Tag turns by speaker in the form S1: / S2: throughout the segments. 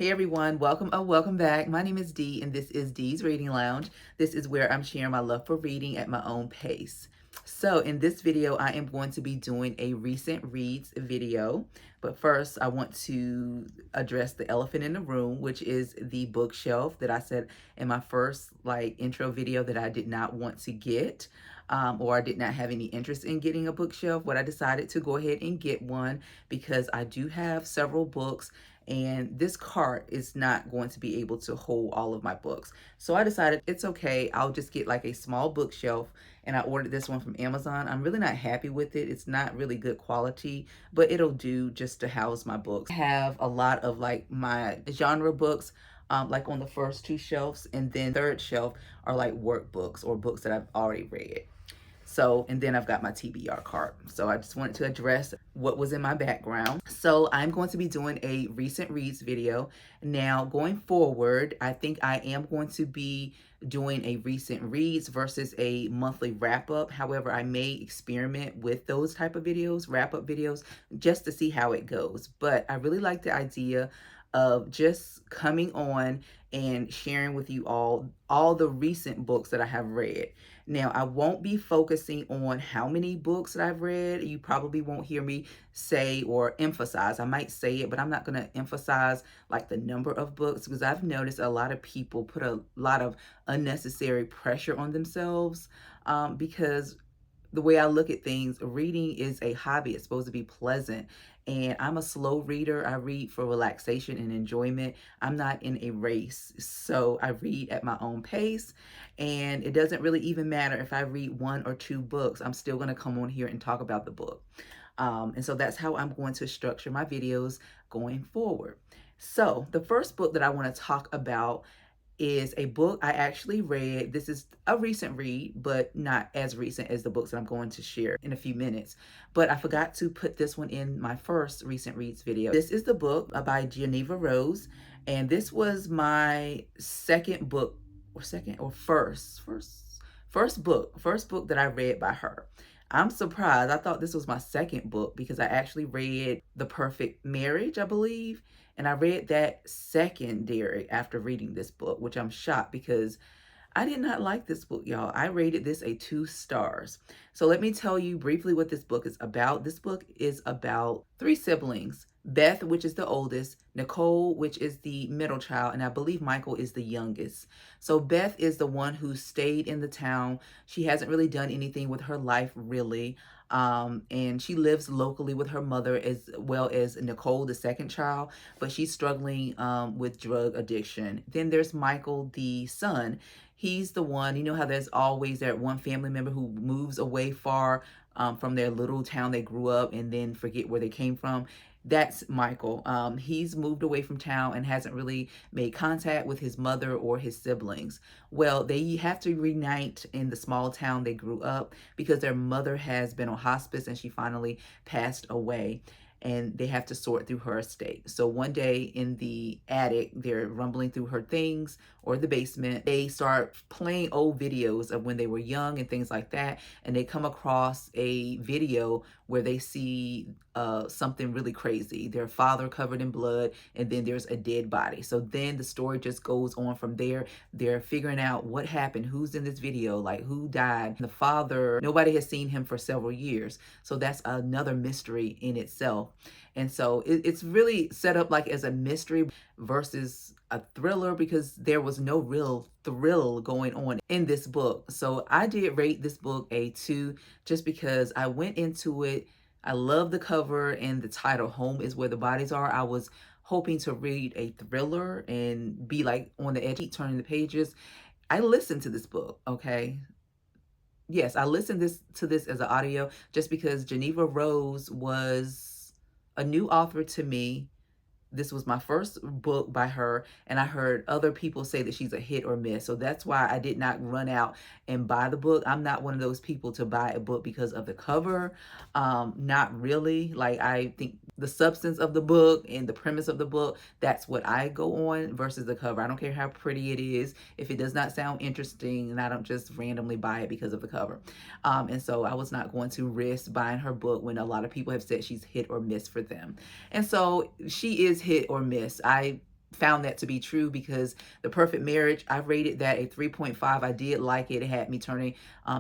S1: Hey everyone, welcome back. My name is Dee and this is Dee's Reading Lounge. This is where I'm sharing my love for reading at my own pace. So in this video, I am going to be doing a recent reads video. But first, I want to address the elephant in the room, which is the bookshelf that I said in my first intro video that I did not want to get. Or I did not have any interest in getting a bookshelf. But I decided to go ahead and get one because I do have several books and this cart is not going to be able to hold all of my books. So I decided it's okay, I'll just get like a small bookshelf, and I ordered this one from Amazon. I'm really not happy with it. It's not really good quality, but it'll do just to house my books. I have a lot of like my genre books like on the first two shelves, and then third shelf are like workbooks or books that I've already read. So, and then I've got my TBR cart. So I just wanted to address what was in my background. So I'm going to be doing a recent reads video. Now, going forward, I think I am going to be doing a recent reads versus a monthly wrap up. However, I may experiment with those type of videos, wrap up videos, just to see how it goes. But I really like the idea of just coming on and sharing with you all the recent books that I have read. Now, I won't be focusing on how many books that I've read. You probably won't hear me say or emphasize. I might say it, but I'm not going to emphasize like the number of books, because I've noticed a lot of people put a lot of unnecessary pressure on themselves because the way I look at things, reading is a hobby. It's supposed to be pleasant. And I'm a slow reader. I read for relaxation and enjoyment. I'm not in a race. So I read at my own pace. And it doesn't really even matter if I read one or two books. I'm still going to come on here and talk about the book. And so that's how I'm going to structure my videos going forward. So the first book that I want to talk about is a book I actually read. This is a recent read, but not as recent as the books that I'm going to share in a few minutes. But I forgot to put this one in my first recent reads video. This is the book by Geneva Rose, and this was my second book, or first book that I read by her. I'm surprised. I thought this was my second book because I actually read The Perfect Marriage, I believe. And I read that secondary after reading this book, which I'm shocked because I did not like this book, y'all. I rated this a 2 stars. So let me tell you briefly what this book is about. This book is about 3 siblings. Beth, which is the oldest, Nicole, which is the middle child, and I believe Michael is the youngest. So Beth is the one who stayed in the town. She hasn't really done anything with her life, really. And she lives locally with her mother as well as Nicole, the second child, but she's struggling with drug addiction. Then there's Michael, the son. He's the one, you know how there's always that one family member who moves away far from their little town they grew up and then forget where they came from. That's Michael. He's moved away from town and hasn't really made contact with his mother or his siblings. Well, they have to reunite in the small town they grew up because their mother has been on hospice and she finally passed away, and they have to sort through her estate. So one day in the attic, they're rumbling through her things, or the basement. They start playing old videos of when they were young and things like that. And they come across a video where they see something really crazy. Their father covered in blood, and then there's a dead body. So then the story just goes on from there. They're figuring out what happened, who's in this video, like who died. The father, nobody has seen him for several years. So that's another mystery in itself. And so it's really set up like as a mystery versus a thriller because there was no real thrill going on in this book. So I did rate this book a 2 just because I went into it. I love the cover and the title, Home is Where the Bodies Are. I was hoping to read a thriller and be like on the edge, turning the pages. I listened to this book, okay? Yes, I listened to this as an audio just because Geneva Rose was a new author to me. This was my first book by her, and I heard other people say that she's a hit or miss. So that's why I did not run out and buy the book. I'm not one of those people to buy a book because of the cover. Not really. Like, I think the substance of the book and the premise of the book, that's what I go on versus the cover. I don't care how pretty it is. If it does not sound interesting, and I don't just randomly buy it because of the cover. And so I was not going to risk buying her book when a lot of people have said she's hit or miss for them. And so she is hit or miss. I found that to be true, because The Perfect Marriage, I rated that a 3.5. I did like it. It had me turning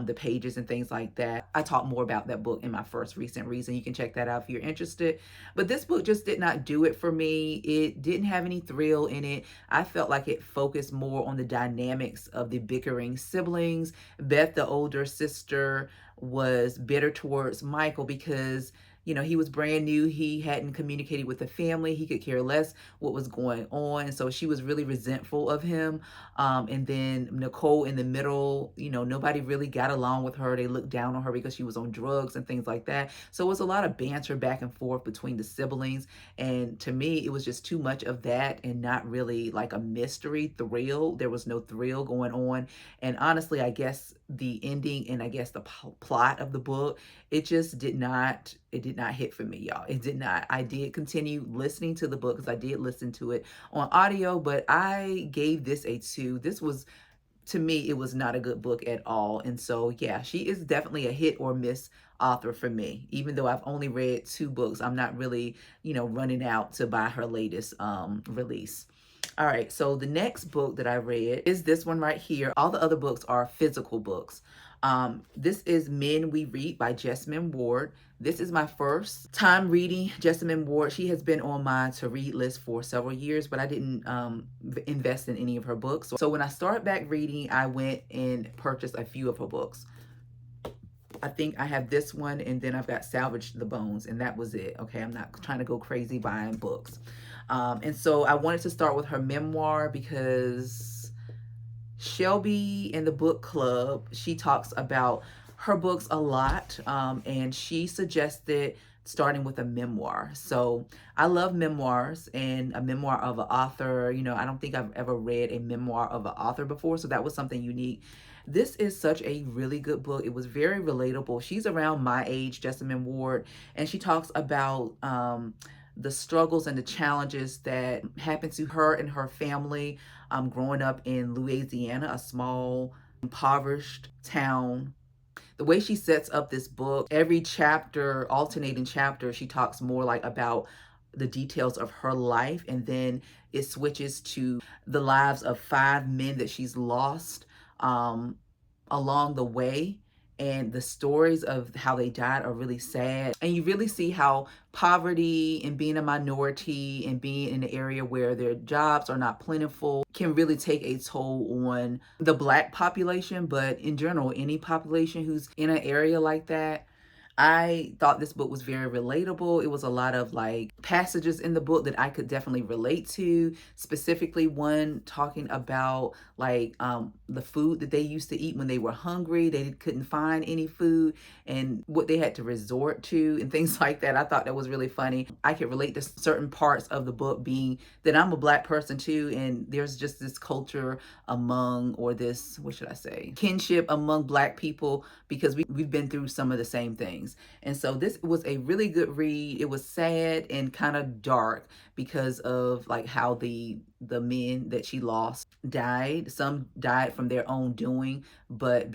S1: the pages and things like that. I talked more about that book in my first recent reason. You can check that out if you're interested. But this book just did not do it for me. It didn't have any thrill in it. I felt like it focused more on the dynamics of the bickering siblings. Beth, the older sister, was bitter towards Michael because, you know, he was brand new. He hadn't communicated with the family. He could care less what was going on. So she was really resentful of him. And then Nicole in the middle, you know, nobody really got along with her. They looked down on her because she was on drugs and things like that. So it was a lot of banter back and forth between the siblings. And to me, it was just too much of that and not really like a mystery thrill. There was no thrill going on. And honestly, I guess the ending and I guess the plot of the book, it just did not hit for me, y'all. It did not. I did continue listening to the book because I did listen to it on audio, but I gave this a 2. This was, to me, it was not a good book at all. And so yeah, she is definitely a hit or miss author for me. Even though I've only read 2 books, I'm not really, you know, running out to buy her latest release. All right, so the next book that I read is this one right here. All the other books are physical books. This is Men We Read by Jessamine Ward. This is my first time reading Jessamine Ward. She has been on my to read list for several years, but I didn't invest in any of her books. So when I started back reading, I went and purchased a few of her books. I think I have this one, and then I've got Salvage the Bones, and that was it. Okay, I'm not trying to go crazy buying books. And so I wanted to start with her memoir because Shelby in the book club, she talks about her books a lot, and she suggested starting with a memoir. So I love memoirs, and a memoir of an author. You know, I don't think I've ever read a memoir of an author before, so that was something unique. This is such a really good book. It was very relatable. She's around my age, Jessamine Ward, and she talks about the struggles and the challenges that happened to her and her family growing up in Louisiana, a small, impoverished town. The way she sets up this book, every chapter, alternating chapter, she talks more like about the details of her life, and then it switches to the lives of 5 men that she's lost along the way. And the stories of how they died are really sad. And you really see how poverty and being a minority and being in an area where their jobs are not plentiful can really take a toll on the Black population, but in general, any population who's in an area like that. I thought this book was very relatable. It was a lot of like passages in the book that I could definitely relate to, specifically one talking about like the food that they used to eat when they were hungry. They couldn't find any food and what they had to resort to and things like that. I thought that was really funny. I could relate to certain parts of the book, being that I'm a Black person too, and there's just this culture among, or this, what should I say, kinship among Black people, because we've been through some of the same things. And so this was a really good read. It was sad and kind of dark because of like how the men that she lost died. Some died from their own doing, but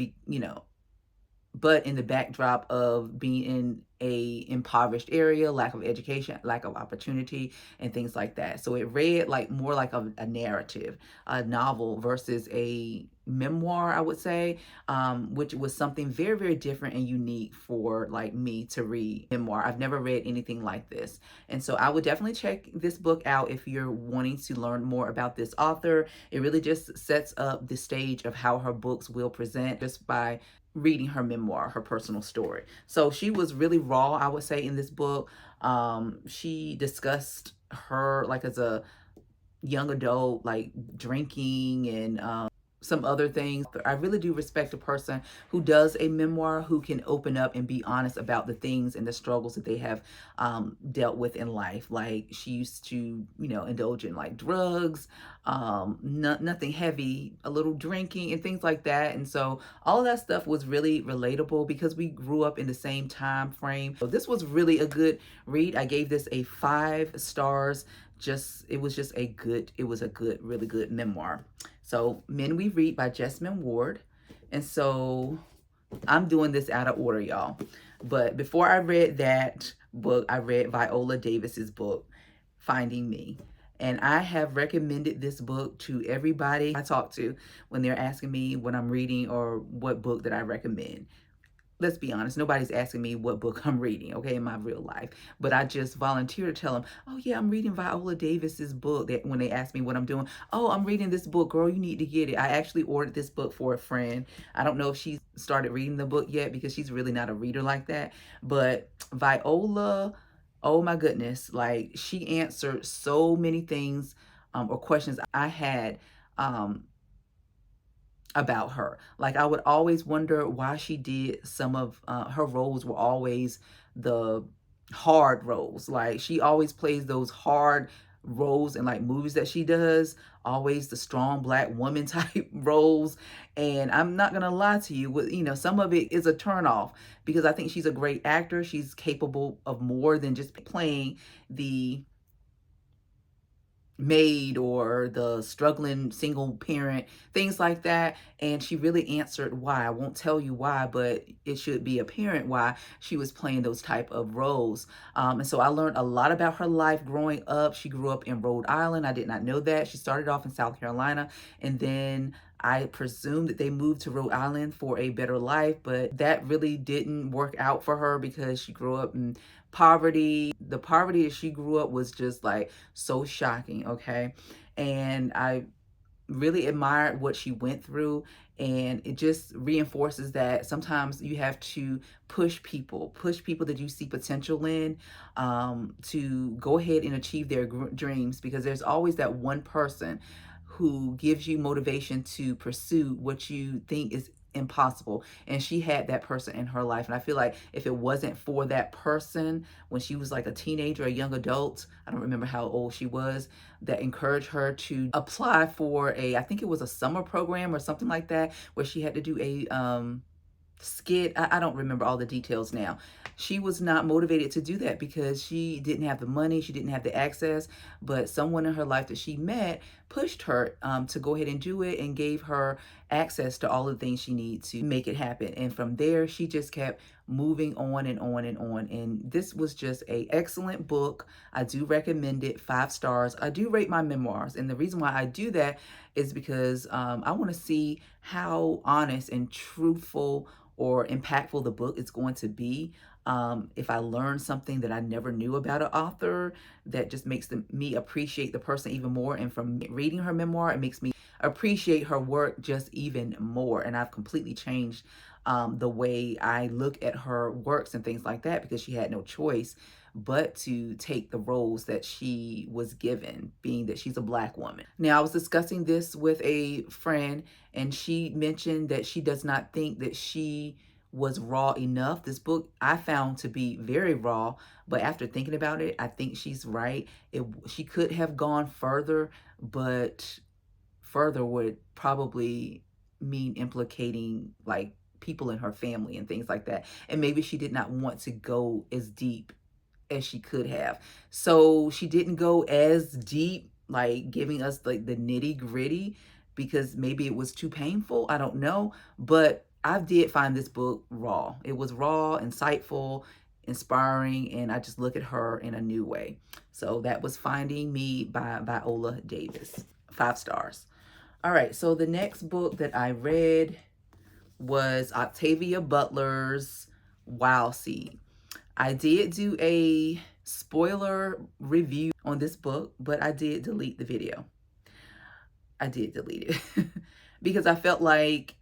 S1: but in the backdrop of being in a impoverished area, lack of education, lack of opportunity, and things like that. So it read like more like a narrative, a novel versus a memoir, I would say, which was something very, very different and unique for like me to read memoir. I've never read anything like this. And so I would definitely check this book out if you're wanting to learn more about this author. It really just sets up the stage of how her books will present just by reading her memoir, her personal story. So she was really raw, I would say, in this book. She discussed her like as a young adult, like drinking and some other things. But I really do respect a person who does a memoir, who can open up and be honest about the things and the struggles that they have dealt with in life. Like she used to, indulge in like drugs, nothing heavy, a little drinking and things like that. And so all of that stuff was really relatable because we grew up in the same time frame. So this was really a good read. I gave this a 5 stars. It was a good, really good memoir. So Men We Read by Jessamine Ward. And so I'm doing this out of order, y'all. But before I read that book, I read Viola Davis's book, Finding Me. And I have recommended this book to everybody I talk to when they're asking me what I'm reading or what book that I recommend. Let's be honest, nobody's asking me what book I'm reading, okay, in my real life. But I just volunteer to tell them, oh yeah, I'm reading Viola Davis's book. That when they ask me what I'm doing, oh, I'm reading this book, girl, you need to get it. I actually ordered this book for a friend. I don't know if she's started reading the book yet because she's really not a reader like that. But Viola, oh my goodness, like she answered so many things or questions I had about her. Like I would always wonder why she did some of her roles were always the hard roles. Like she always plays those hard roles in like movies that she does, always the strong black woman type roles. And I'm not gonna lie to you, with some of it is a turnoff because I think she's a great actor. She's capable of more than just playing the maid or the struggling single parent, things like that. And she really answered why. I won't tell you why, but it should be apparent why she was playing those type of roles. And so I learned a lot about her life growing up. She grew up in Rhode Island. I did not know that. She started off in South Carolina, and then I presume that they moved to Rhode Island for a better life, but that really didn't work out for her because she grew up in poverty. The poverty that she grew up was just like so shocking, okay? And I really admired what she went through, and it just reinforces that sometimes you have to push people that you see potential in, to go ahead and achieve their dreams, because there's always that one person who gives you motivation to pursue what you think is impossible. And she had that person in her life, and I feel like if it wasn't for that person when she was like a teenager, a young adult, I don't remember how old she was, that encouraged her to apply for I think it was a summer program or something like that, where she had to do a skit. I don't remember all the details now. She was not motivated to do that because she didn't have the money, she didn't have the access, but someone in her life that she met pushed her to go ahead and do it and gave her access to all the things she needed to make it happen. And from there, she just kept moving on and on and on. And this was just a excellent book. I do recommend it, 5 stars. I do rate my memoirs, and the reason why I do that is because I want to see how honest and truthful or impactful the book is going to be. If I learn something that I never knew about an author, that just makes me appreciate the person even more. And from reading her memoir, it makes me appreciate her work just even more. And I've completely changed the way I look at her works and things like that, because she had no choice but to take the roles that she was given, being that she's a Black woman. Now, I was discussing this with a friend, and she mentioned that she does not think that she was raw enough. This book I found to be very raw, but after thinking about it, I think she's right. She could have gone further, but further would probably mean implicating like people in her family and things like that. And maybe she did not want to go as deep as she could have. So she didn't go as deep, like giving us like the nitty gritty, because maybe it was too painful. I don't know. But I did find this book raw. It was raw, insightful, inspiring, and I just look at her in a new way. So that was Finding Me by Viola Davis. 5 stars. All right, so the next book that I read was Octavia Butler's Wild Seed. I did do a spoiler review on this book, but I did delete the video. I did delete it because I felt like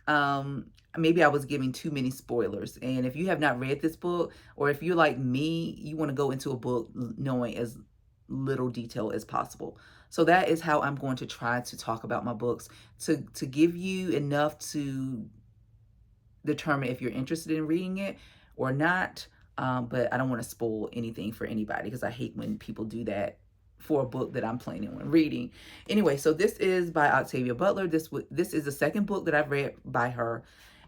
S1: maybe I was giving too many spoilers. And if you have not read this book, or if you're like me, you want to go into a book knowing as little detail as possible. So that is how I'm going to try to talk about my books, to give you enough to determine if you're interested in reading it or not. But I don't want to spoil anything for anybody, because I hate when people do that for a book that I'm planning on reading. Anyway, so this is by Octavia Butler. This is the second book that I've read by her,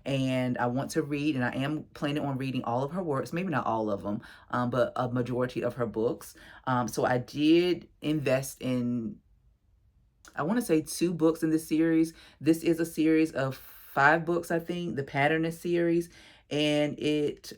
S1: and I want to read, and I am planning on reading all of her works, maybe not all of them, but a majority of her books. So I did invest in, I want to say, 2 books in this series. This is a series of 5 books, I think, the Patternist series, and it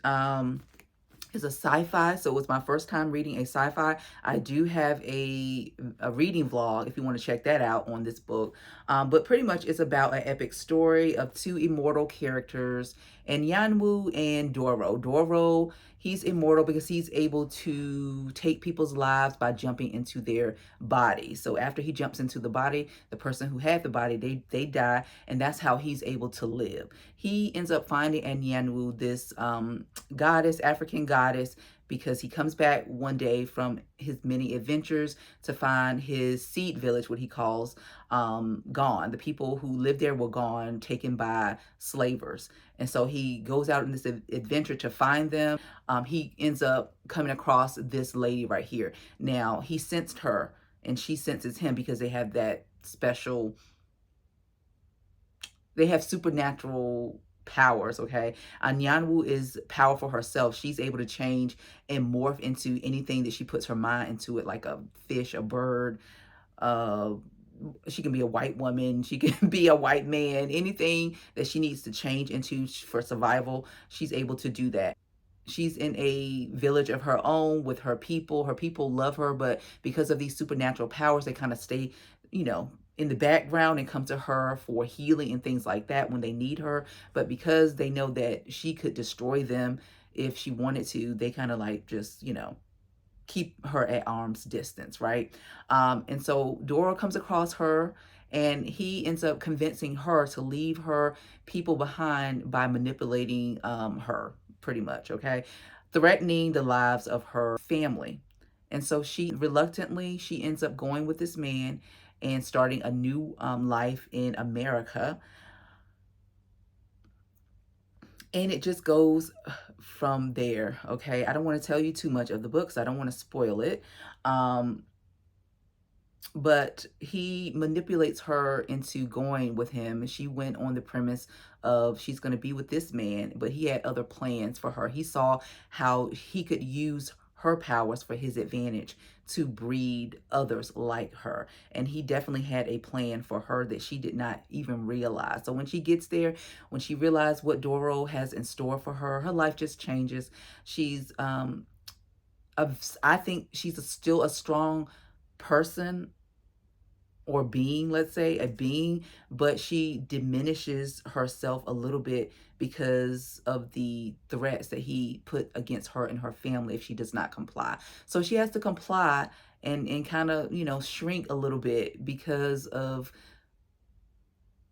S1: is a sci-fi, so it was my first time reading a sci-fi. I do have a reading vlog if you want to check that out on this book. But pretty much it's about an epic story of two immortal characters, and Yanwu and Doro. Doro, he's immortal because he's able to take people's lives by jumping into their body. So after he jumps into the body, the person who had the body, they die, and that's how he's able to live. He ends up finding in Yanwu this goddess, African goddess, because he comes back one day from his many adventures to find his seed village, what he calls, gone. The people who lived there were gone, taken by slavers. And so he goes out in this adventure to find them. He ends up coming across this lady right here. Now, he sensed her and she senses him because they have that special, they have supernatural powers, okay? Anyanwu is powerful herself. She's able to change and morph into anything that she puts her mind into it, like a fish, a bird, uh, she can be a white woman, she can be a white man, anything that she needs to change into for survival, she's able to do that. She's in a village of her own with her people. Her people love her, but because of these supernatural powers, they kind of stay, you know, in the background and come to her for healing and things like that when they need her. But because they know that she could destroy them if she wanted to, they kind of like just, you know, keep her at arm's distance, right? And so Dora comes across her and he ends up convincing her to leave her people behind by manipulating her, pretty much, okay? Threatening the lives of her family. And so she reluctantly, she ends up going with this man and starting a new life in America. And it just goes from there, okay? I don't want to tell you too much of the books. I don't want to spoil it. But he manipulates her into going with him. She went on the premise of she's going to be with this man, but he had other plans for her. He saw how he could use her powers for his advantage to breed others like her. And he definitely had a plan for her that she did not even realize. So when she gets there, when she realized what Doro has in store for her, her life just changes. She's, I think she's still a strong person or being, let's say a being, but she diminishes herself a little bit because of the threats that he put against her and her family if she does not comply. So she has to comply and kind of, you know, shrink a little bit because of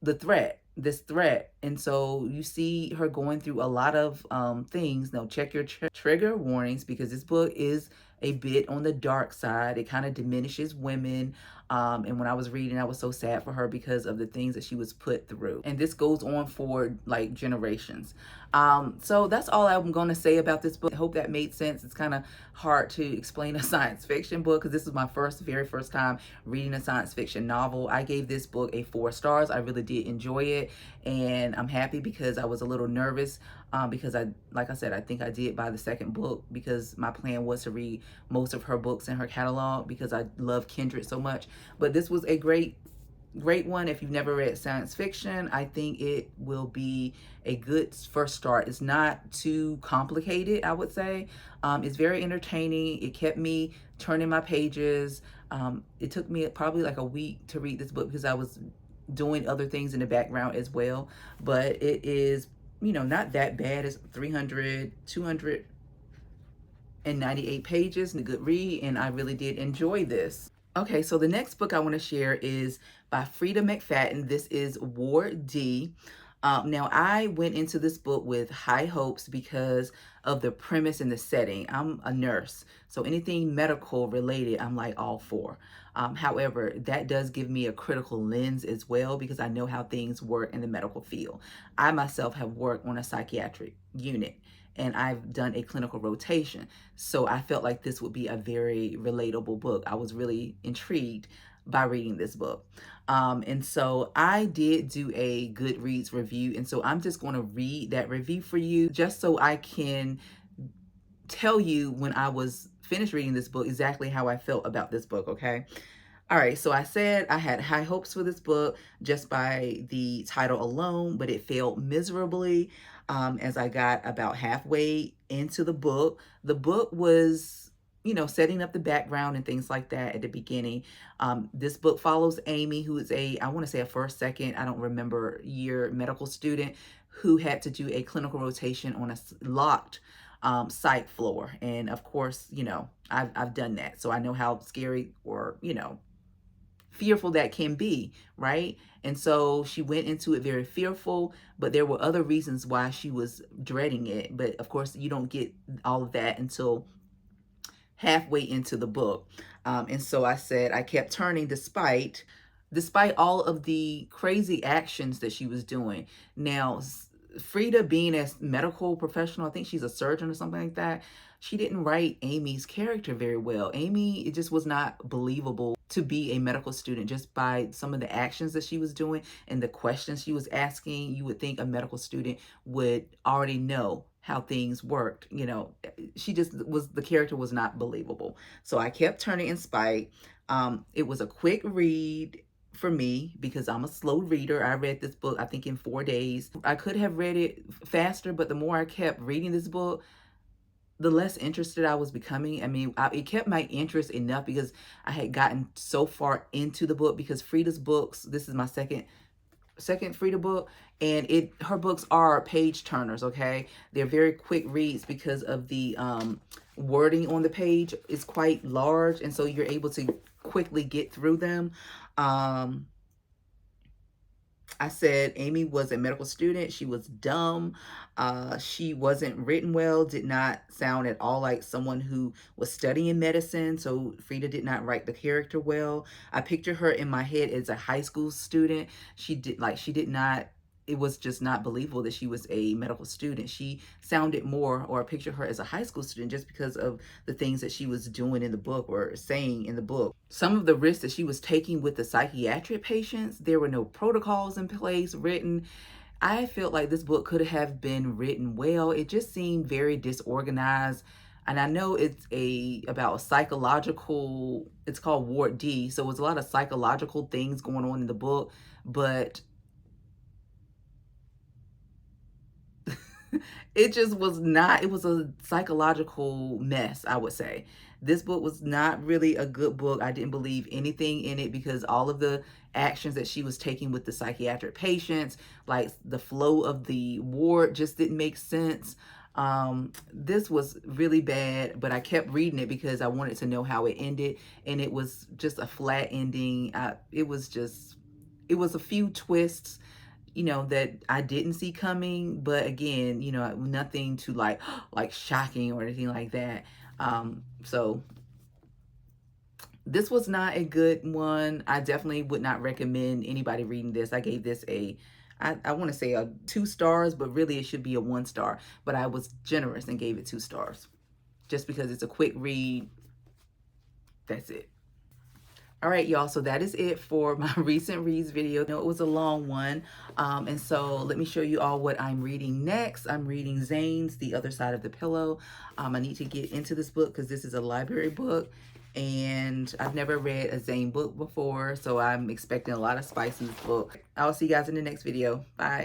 S1: the this threat. And so you see her going through a lot of things. Now check your trigger warnings, because this book is a bit on the dark side. It kind of diminishes women. And when I was reading, I was so sad for her because of the things that she was put through. And this goes on for like generations. So that's all I'm going to say about this book. I hope that made sense. It's kind of hard to explain a science fiction book because this is my very first time reading a science fiction novel. I gave this book a 4 stars. I really did enjoy it, and I'm happy because I was a little nervous because like I said, I think I did buy the second book because my plan was to read most of her books in her catalog because I love Kindred so much. But this was a great one. If you've never read science fiction, I think it will be a good first start. It's not too complicated, I would say. It's very entertaining. It kept me turning my pages. It took me probably like a week to read this book because I was doing other things in the background as well. But it is, you know, not that bad. It's 298 pages and a good read, and I really did enjoy this. Okay, so the next book I want to share is by Freida McFadden. This is Ward D. Now, I went into this book with high hopes because of the premise and the setting. I'm a nurse, so anything medical related, I'm like all for. However, that does give me a critical lens as well because I know how things work in the medical field. I myself have worked on a psychiatric unit, and I've done a clinical rotation. So I felt like this would be a very relatable book. I was really intrigued by reading this book. And so I did do a Goodreads review. And so I'm just going to read that review for you just so I can tell you when I was finished reading this book exactly how I felt about this book, okay? All right, so I said I had high hopes for this book just by the title alone, but it failed miserably. as I got about halfway into the book. The book was, you know, setting up the background and things like that at the beginning. This book follows Amy, who is I want to say a first, second, I don't remember year medical student who had to do a clinical rotation on a locked site floor. And of course, you know, I've done that. So I know how scary or, you know, fearful that can be, right? And so she went into it very fearful, but there were other reasons why she was dreading it. But of course, you don't get all of that until halfway into the book. And so I said I kept turning despite all of the crazy actions that she was doing. Now, Frida being a medical professional, I think she's a surgeon or something like that, she didn't write Amy's character very well. Amy, it just was not believable to be a medical student just by some of the actions that she was doing and the questions she was asking. You would think a medical student would already know how things worked. You know, she just was, the character was not believable. So I kept turning in spite. It was a quick read for me because I'm a slow reader. I read this book, I think, in 4 days. I could have read it faster, but the more I kept reading this book, the less interested I was becoming. I mean, it kept my interest enough because I had gotten so far into the book, because Frida's books, this is my second Frida book, and her books are page turners, okay? They're very quick reads because of the wording on the page is quite large, and so you're able to quickly get through them. I said Amy was a medical student. She was dumb. She wasn't written well, did not sound at all like someone who was studying medicine. So Frida did not write the character well. I pictured her in my head as a high school student. She did not, it was just not believable that she was a medical student. She sounded more, or I picture her as a high school student just because of the things that she was doing in the book or saying in the book. Some of the risks that she was taking with the psychiatric patients, there were no protocols in place written. I felt like this book could have been written well. It just seemed very disorganized. And I know it's about psychological, it's called Ward D. So it's a lot of psychological things going on in the book, but it just was not, it was a psychological mess, I would say. This book was not really a good book. I didn't believe anything in it because all of the actions that she was taking with the psychiatric patients, like the flow of the ward, just didn't make sense. This was really bad, but I kept reading it because I wanted to know how it ended, and it was just a flat ending. It was a few twists, you know, that I didn't see coming, but again, you know, nothing too like shocking or anything like that. So this was not a good one. I definitely would not recommend anybody reading this. I gave this I want to say a 2 stars, but really it should be a 1 star, but I was generous and gave it 2 stars just because it's a quick read. That's it. All right, y'all, so that is it for my recent reads video. I know it was a long one, and so let me show you all what I'm reading next. I'm reading Zane's The Other Side of the Pillow. I need to get into this book because this is a library book, and I've never read a Zane book before, so I'm expecting a lot of spice in this book. I'll see you guys in the next video. Bye.